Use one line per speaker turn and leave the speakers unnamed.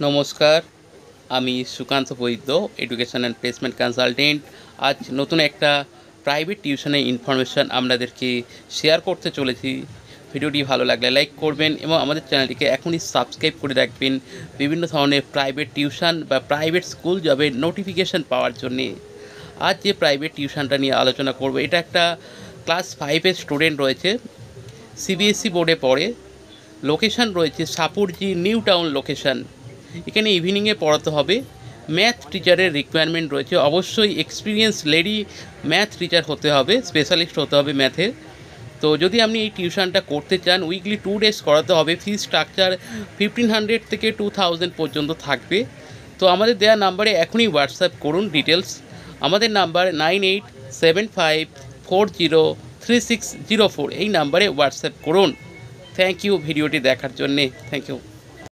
নমস্কার, আমি সুকান্ত বৈদ্য, education and placement consultant. আজ নতুন একটা প্রাইভেট টিউশনের ইনফরমেশান আপনাদেরকে শেয়ার করতে চলেছি। ভিডিওটি ভালো লাগলে লাইক করবেন এবং আমাদের চ্যানেলটিকে এখনই সাবস্ক্রাইব করে রাখবেন বিভিন্ন ধরনের প্রাইভেট টিউশন বা প্রাইভেট স্কুল জবের নোটিফিকেশান পাওয়ার জন্যে। আজ যে প্রাইভেট টিউশনটা নিয়ে আলোচনা করব, এটা একটা ক্লাস 5-এর স্টুডেন্ট রয়েছে, সিবিএসসি বোর্ডে পড়ে। লোকেশান রয়েছে সাপুরজি নিউ টাউন লোকেশান। এখানে ইভিনিংয়ে পড়াতে হবে। ম্যাথ টিচারের রিকোয়ারমেন্ট রয়েছে, অবশ্যই এক্সপিরিয়েন্স লেডি ম্যাথ টিচার হতে হবে, স্পেশালিস্ট হতে হবে ম্যাথের। তো যদি আপনি এই টিউশনটা করতে চান, উইকলি 2 ডেজ করাতে হবে। ফি স্ট্রাকচার 1500 থেকে 2000 পর্যন্ত থাকবে। তো আমাদের দেওয়া নাম্বারে এখনই হোয়াটসঅ্যাপ করুন ডিটেলস। আমাদের নাম্বার 9875403604, এই নাম্বারে হোয়াটসঅ্যাপ করুন। থ্যাংক ইউ ভিডিওটি দেখার জন্যে। Thank you.